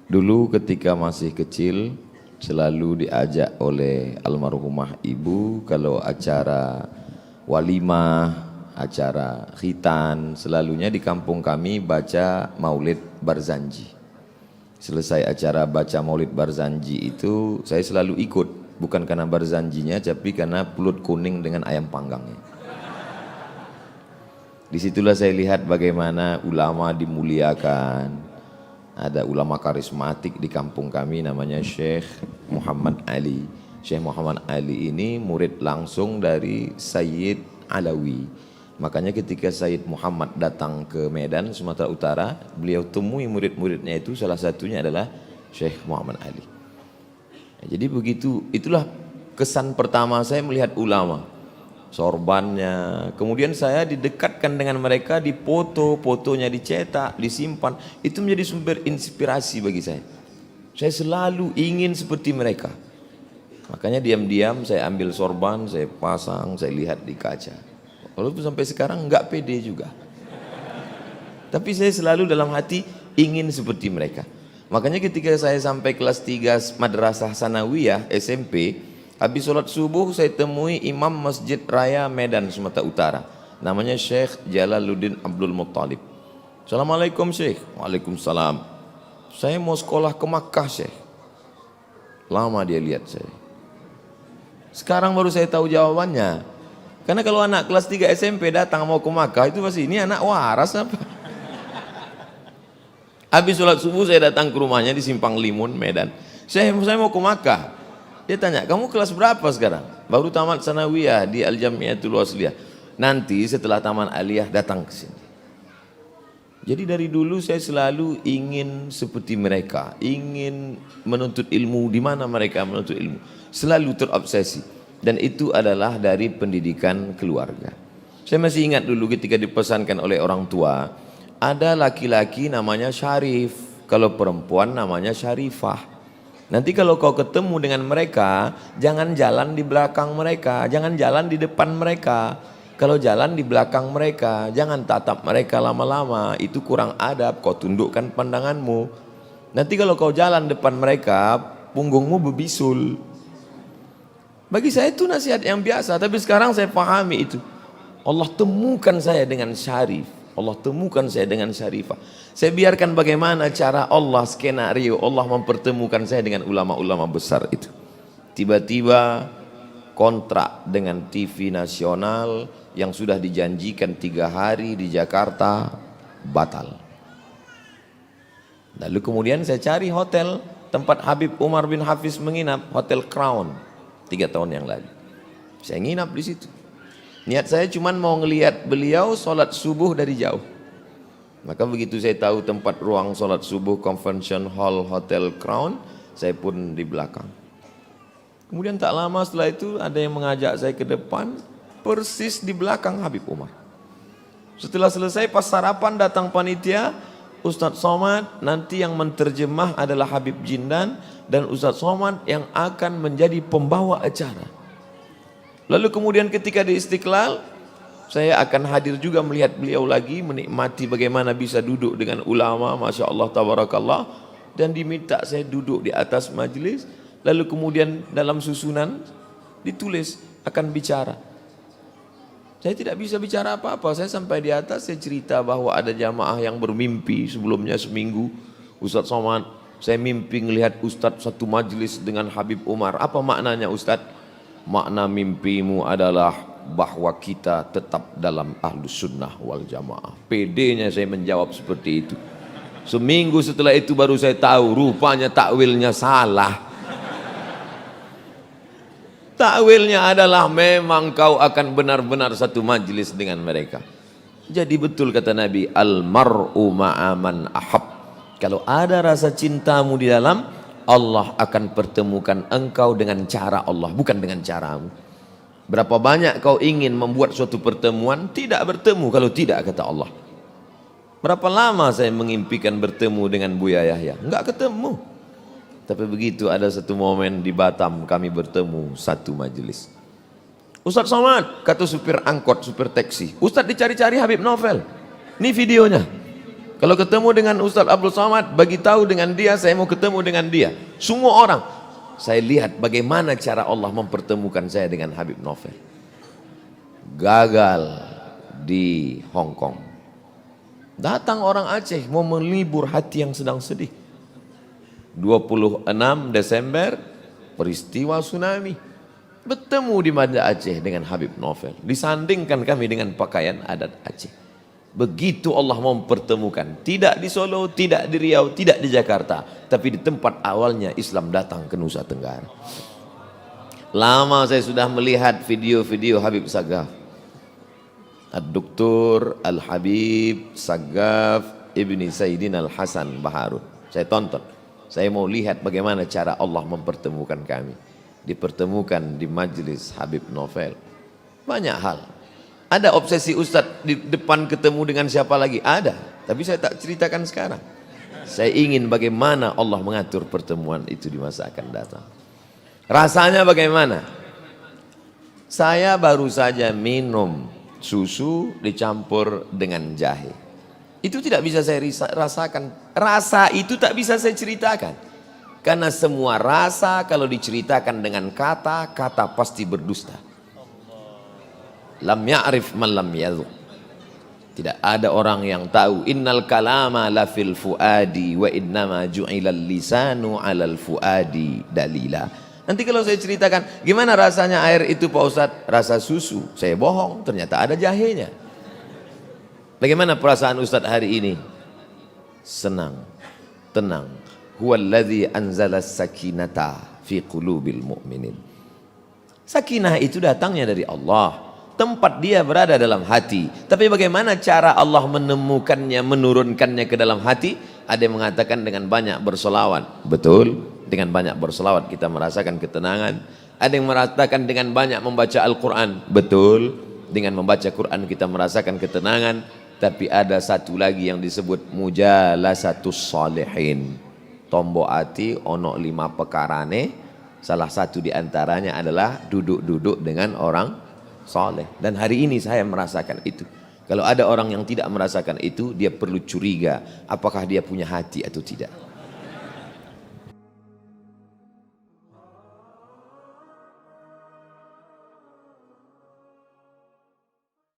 Dulu ketika masih kecil selalu diajak oleh almarhumah ibu kalau acara walimah, acara khitan, selalunya di kampung kami baca Maulid Barzanji. Selesai acara baca Maulid Barzanji itu saya selalu ikut, bukan karena Barzanjinya tapi karena pulut kuning dengan ayam panggangnya. Disitulah saya lihat bagaimana ulama dimuliakan. Ada ulama karismatik di kampung kami namanya Syekh Muhammad Ali. Syekh Muhammad Ali ini murid langsung dari Sayyid Alawi. Makanya ketika Sayyid Muhammad datang ke Medan, Sumatera Utara, beliau temui murid-muridnya itu, salah satunya adalah Syekh Muhammad Ali. Jadi begitu, itulah kesan pertama saya melihat ulama. Sorbannya, kemudian saya didekatkan dengan mereka, fotonya dicetak, disimpan, itu menjadi sumber inspirasi bagi saya. Saya selalu ingin seperti mereka. Makanya diam-diam saya ambil sorban, saya pasang, saya lihat di kaca. Walaupun sampai sekarang enggak pede juga. Tapi saya selalu dalam hati ingin seperti mereka. Makanya ketika saya sampai kelas 3 Madrasah Sanawiyah SMP, habis sholat subuh saya temui Imam Masjid Raya Medan Sumatera Utara, namanya Syekh Jalaluddin Abdul Muttalib. Assalamualaikum Syekh. Waalaikumsalam. Saya mau sekolah ke Makkah Syekh. Lama dia lihat saya. Sekarang baru saya tahu jawabannya. Karena kalau anak kelas 3 SMP datang mau ke Makkah itu pasti ini anak waras apa? Habis sholat subuh saya datang ke rumahnya di Simpang Limun Medan. Saya mau ke Makkah. Dia tanya, kamu kelas berapa sekarang? Baru tamat sanawiyah di Al-Jamiatul Wasliyah. Nanti setelah taman aliyah datang ke sini. Jadi dari dulu saya selalu ingin seperti mereka, ingin menuntut ilmu di mana mereka menuntut ilmu. Selalu terobsesi. Dan itu adalah dari pendidikan keluarga. Saya masih ingat dulu ketika dipesankan oleh orang tua, ada laki-laki namanya Syarif, kalau perempuan namanya Syarifah. Nanti kalau kau ketemu dengan mereka, jangan jalan di belakang mereka, jangan jalan di depan mereka. Kalau jalan di belakang mereka, jangan tatap mereka lama-lama, itu kurang adab, kau tundukkan pandanganmu. Nanti kalau kau jalan depan mereka, punggungmu berbisul. Bagi saya itu nasihat yang biasa, tapi sekarang saya pahami itu. Allah temukan saya dengan Syarif. Allah temukan saya dengan Syarifah. Saya biarkan bagaimana cara Allah, skenario Allah mempertemukan saya dengan ulama-ulama besar itu. Tiba-tiba kontrak dengan TV nasional yang sudah dijanjikan 3 hari di Jakarta batal. Lalu kemudian saya cari hotel tempat Habib Umar bin Hafiz menginap, Hotel Crown 3 tahun yang lalu. Saya nginap di situ. Niat saya cuma mau ngelihat beliau sholat subuh dari jauh. Maka begitu saya tahu tempat ruang sholat subuh Convention Hall Hotel Crown, saya pun di belakang. Kemudian tak lama setelah itu ada yang mengajak saya ke depan, persis di belakang Habib Umar. Setelah selesai pas sarapan datang panitia, Ustadz Somad, nanti yang menterjemah adalah Habib Jindan, dan Ustadz Somad yang akan menjadi pembawa acara. Lalu kemudian ketika di Istiqlal, saya akan hadir juga melihat beliau lagi, menikmati bagaimana bisa duduk dengan ulama, Masya Allah, Tabarakallah, dan diminta saya duduk di atas majelis, lalu kemudian dalam susunan ditulis akan bicara. Saya tidak bisa bicara apa-apa, saya sampai di atas, saya cerita bahwa ada jamaah yang bermimpi sebelumnya seminggu, Ustadz Somad, saya mimpi melihat Ustadz satu majelis dengan Habib Umar. Apa maknanya Ustadz? Makna mimpimu adalah bahwa kita tetap dalam Ahlus Sunnah wal Jamaah. Pedenya saya menjawab seperti itu. Seminggu setelah itu baru saya tahu rupanya takwilnya salah. Takwilnya adalah memang kau akan benar-benar satu majelis dengan mereka. Jadi betul kata Nabi, al-mar'u ma'aman ahab. Kalau ada rasa cintamu di dalam, Allah akan pertemukan engkau dengan cara Allah, bukan dengan caramu. Berapa banyak kau ingin membuat suatu pertemuan, tidak bertemu kalau tidak, kata Allah. Berapa lama saya mengimpikan bertemu dengan Buya Yahya, enggak ketemu. Tapi begitu ada satu momen di Batam kami bertemu satu majelis. Ustadz Somad, kata supir angkot, supir taksi, Ustadz dicari-cari Habib Novel. Ini videonya. Kalau ketemu dengan Ustadz Abdul Somad, bagi tahu dengan dia, saya mau ketemu dengan dia. Semua orang, saya lihat bagaimana cara Allah mempertemukan saya dengan Habib Novel. Gagal di Hong Kong. Datang orang Aceh mau melibur hati yang sedang sedih. 26 Desember, peristiwa tsunami. Bertemu di Banda Aceh dengan Habib Novel. Disandingkan kami dengan pakaian adat Aceh. Begitu Allah mempertemukan, tidak di Solo, tidak di Riau, tidak di Jakarta, tapi di tempat awalnya Islam datang ke Nusa Tenggara. Lama saya sudah melihat video-video Habib Sagaf, Ad-Doktor Al-Habib Sagaf Ibni Sayyidina Al-Hasan Baharun. Saya tonton, saya mau lihat bagaimana cara Allah mempertemukan kami. Dipertemukan di majelis Habib Novel. Banyak hal. Ada obsesi Ustadz di depan ketemu dengan siapa lagi? Ada, tapi saya tak ceritakan sekarang. Saya ingin bagaimana Allah mengatur pertemuan itu di masa akan datang. Rasanya bagaimana? Saya baru saja minum susu dicampur dengan jahe. Itu tidak bisa saya rasakan. Rasa itu tak bisa saya ceritakan. Karena semua rasa kalau diceritakan dengan kata, kata pasti berdusta. Lam ya'rif man lam yadhuq. Tidak ada orang yang tahu. Innal kalama la fil fuadi wa innama ju'ilal lisanu 'alal fuadi dalila. Nanti kalau saya ceritakan gimana rasanya air itu Pak Ustadz, rasa susu, saya bohong, ternyata ada jahenya. Bagaimana perasaan Ustadz hari ini? Senang, tenang. Huwallazi anzalas sakinata fi qulubil mu'minin. Sakinah itu datangnya dari Allah. Tempat dia berada dalam hati. Tapi bagaimana cara Allah menemukannya, menurunkannya ke dalam hati? Ada yang mengatakan dengan banyak bersolawat. Betul, dengan banyak bersolawat kita merasakan ketenangan. Ada yang mengatakan dengan banyak membaca Al-Quran. Betul, dengan membaca Quran kita merasakan ketenangan. Tapi ada satu lagi yang disebut mujalasatus salihin. Tombo ati ono 5 pekarane. Salah satu diantaranya adalah duduk-duduk dengan orang soleh. Dan hari ini saya merasakan itu. Kalau ada orang yang tidak merasakan itu, dia perlu curiga apakah dia punya hati atau tidak.